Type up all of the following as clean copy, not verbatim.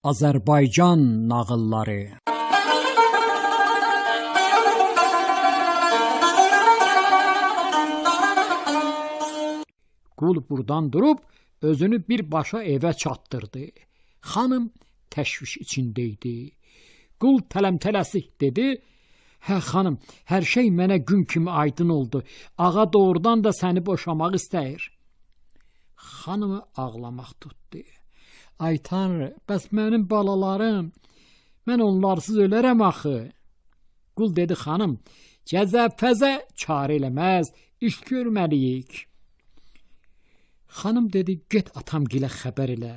Azərbaycan nağılları. Qul buradan durub özünü birbaşa evə çatdırdı. Xanım təşviş içindeydi. Qul tələmtələsik dedi: "Hə xanım, hər şey mənə gün kimi aydın oldu. Ağa doğrudan da səni boşamaq istəyir." Xanımı ağlamaq tutdu. "Ay Tanrı, bəs mənim balalarım, mən onlarsız ölərəm axı." Qul dedi: "Xanım, gəzə-fəzə çarə eləməz, iş görməliyik." Xanım dedi: "Get atamgilə xəbər elə."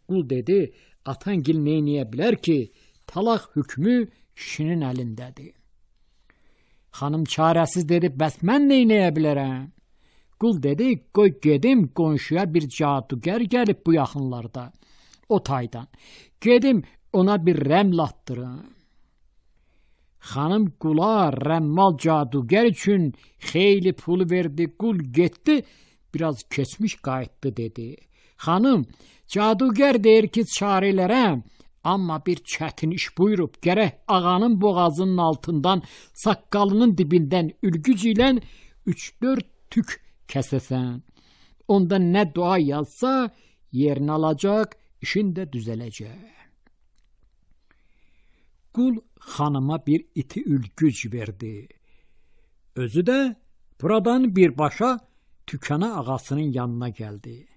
Qul dedi: "Atangil neyniyə bilər ki, talaq hükmü kişinin əlindədir." Xanım çarəsiz dedi: "Bəs mən neyniyə bilərəm?" Qul dedi: "Qoy gedim qonşuya bir cadugər gəlib bu yaxınlarda, o taydan. Gedim ona bir rəml atdırım." Xanım qula rəmmal cadugər üçün xeyli pul verdi. Qul getdi, biraz keçmiş qayıtdı, dedi: "Xanım, cadugər deyir ki, çarə elərəm, amma bir çətin iş buyurub, gərək ağanın boğazının altından, saqqalının dibindən ülgüc ilə 3-4 tük kəsəsən. Onda nə dua yazsa yerini alacaq, işin də düzələcək." Qul xanıma bir iti ülgüc verdi. Özü də buradan birbaşa tükana ağasının yanına gəldi.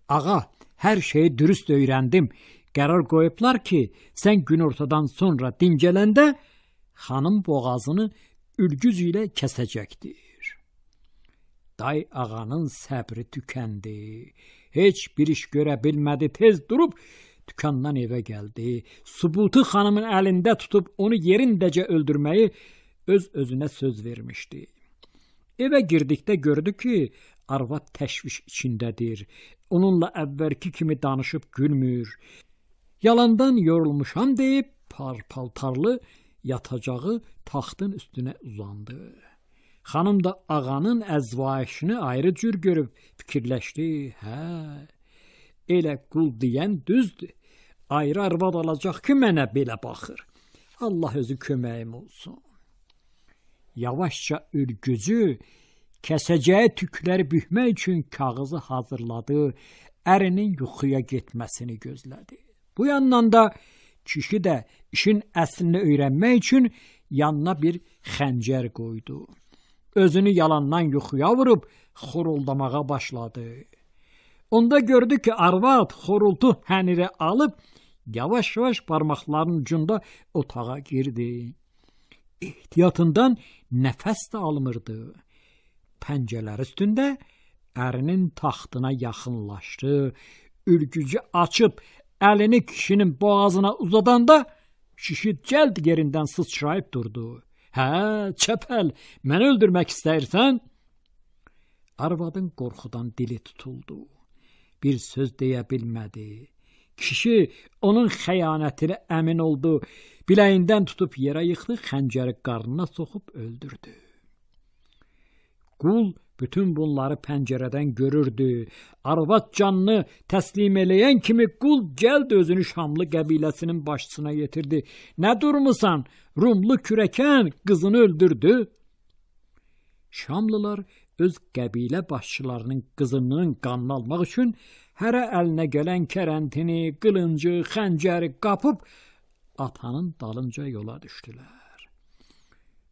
"Ağa, hər şeyi dürüst öyrəndim. Qərar qoyublar ki, sən günortadan sonra dincələndə xanım boğazını ülgüc ilə kəsəcəkdir." Day ağanın səbri tükəndi. Heç bir iş görə bilmədi. Tez durub dükandan evə gəldi. Subutu xanımın əlində tutub onu yerindəcə öldürməyi öz-özünə söz vermişdi. Evə girdikdə gördü ki, arvad təşviş içindədir. Onunla əvvəlki kimi danışıb gülmür. Yalandan yorulmuşam deyib paltarlı yatacağı taxtın üstünə uzandı. Xanım da ağanın əzvayişini ayrı cür görüb fikirləşdi. Hə, elə qul deyən düzdür. Ayrı arvad alacaq ki, mənə belə baxır. Allah özü köməyim olsun. Yavaşca ülgücü kəsəcəyi tükləri bükmək üçün kağızı hazırladı. Ərinin yuxuya getməsini gözlədi. Bu yandan da kişi də işin əslini öyrənmək üçün yanına bir xəncər qoydu. Özünü yalandan yuxuya vurub xoruldamağa başladı. Onda gördü ki, arvad xorultu həniri alıb yavaş-yavaş barmaqlarının ucunda otağa girdi. Ehtiyatından nəfəs də almırdı. Pəncələr üstündə ərinin taxtına yaxınlaşdı. Ülgücü açıb əlini kişinin boğazına uzadanda kişi cəld yerindən sıçrayıb durdu. "Hə, çəpəl, məni öldürmək istəyirsən?" Arvadın qorxudan dili tutuldu. Bir söz deyə bilmədi. Kişi onun xəyanətinə əmin oldu. Biləyindən tutub yerə yıxdı, xəncəri qarnına soxub öldürdü. Qul bütün bunları pəncərədən görürdü. Arvad canını təslim eləyən kimi qul cəld özünü Şamlı qəbiləsinin başçısına yetirdi. "Nə durmusan? Rumlu kürəkən qızını öldürdü." Şamlılar öz qəbilə başçılarının qızının qanını almaq üçün hərə əlinə gələn kərəntini, qılıncı, xəncəri qapıb atanın dalınca yola düşdülər.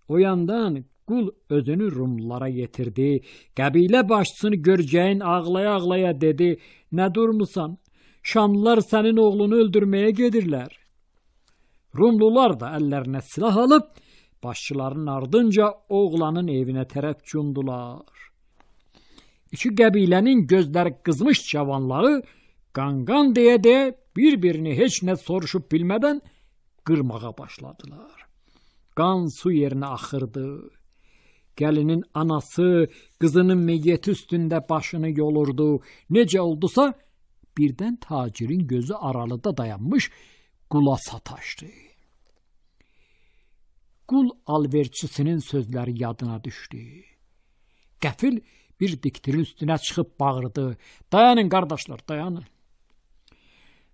O yandan qul özünü Rumlulara yetirdi. Qəbilə başçısını görəcəyin ağlaya-ağlaya dedi: "Nə durmusan? Şamlılar sənin oğlunu öldürməyə gedirlər." Rumlular da əllərinə silah alıb başçıların ardınca oğlanın evinə tərəf cumdular. İki qəbilənin gözləri qızmış cavanları qanqan deyə-deyə bir-birini heç nə soruşub bilmədən qırmağa başladılar. Qan su yerinə axırdı. Gəlinin anası qızının meyyəti üstündə başını yolurdu. Necə oldusa birdən tacirin gözü aralıda dayanmış qula sataşdı. Qul alverçisinin sözləri yadına düşdü. Qəfil bir diktirin üstünə çıxıb bağırdı: "Dayanın qardaşlar, dayanın.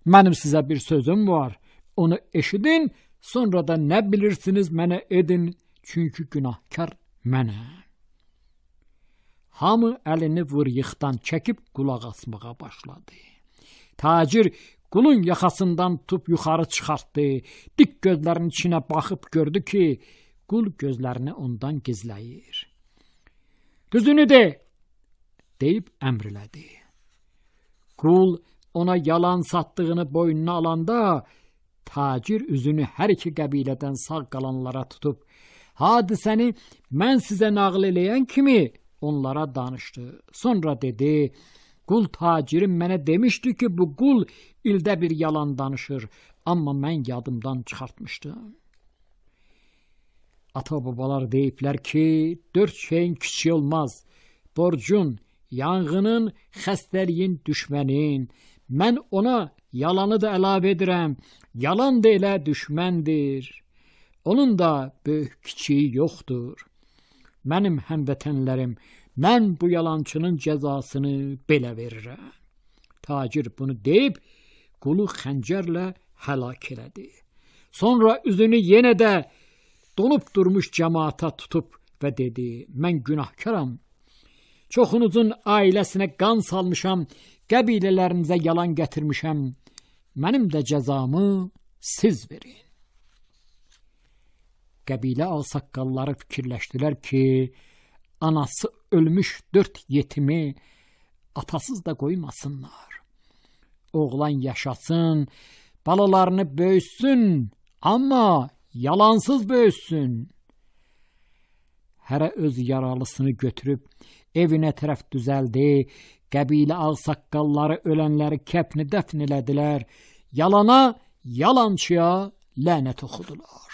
Mənim sizə bir sözüm var. Onu eşidin, sonra da nə bilirsiniz mənə edin, çünki günahkar mənəm. Hamı əlini vır-yıxdan çəkib qulaq asmağa başladı. Tacir qulun yaxasından tutub yuxarı çıxartdı. Dik gözlərinin içinə baxıb gördü ki, qul gözlərini ondan gizləyir. Düzünü de, deyib əmr elədi. Qul ona yalan satdığını boynuna alanda, tacir üzünü hər iki qəbilədən sağ qalanlara tutub, hadisəni mən sizə nağıl eləyən kimi onlara danışdı. Sonra dedi, qul tacirim mənə demişdi ki, bu qul ildə bir yalan danışır, amma mən yadımdan çıxartmışdım. Ata-babalar deyiblər ki, 4 şeyin kiçiyi olmaz. Borcun, yanğının, xəstəliyin, düşmənin. Mən ona yalanı da əlavə edirəm. Yalan da elə düşməndir. Onun da böyük kiçiyi yoxdur. Mənim həmvətənlərim, mən bu yalançının cəzasını belə verirəm. Tacir bunu deyib, qulu xəncərlə həlak elədi. Sonra üzünü yenə də donub durmuş cəmaata tutub və dedi, mən günahkaram. Çoxunuzun ailəsinə qan salmışam, qəbilələrinizə yalan gətirmişəm. Mənim də cəzamı siz verin. Qəbilə ağsaqqalları fikirləşdilər ki, anası ölmüş 4 yetimi atasız da qoymasınlar. Oğlan yaşasın, balalarını böyüsün, amma yalansız böyüsün. Hərə öz yaralısını götürüb evinə tərəf düzəldi. Qəbilə ağsaqqalları ölənləri kəfni dəfn elədilər. Yalana, yalançıya lənət oxudular.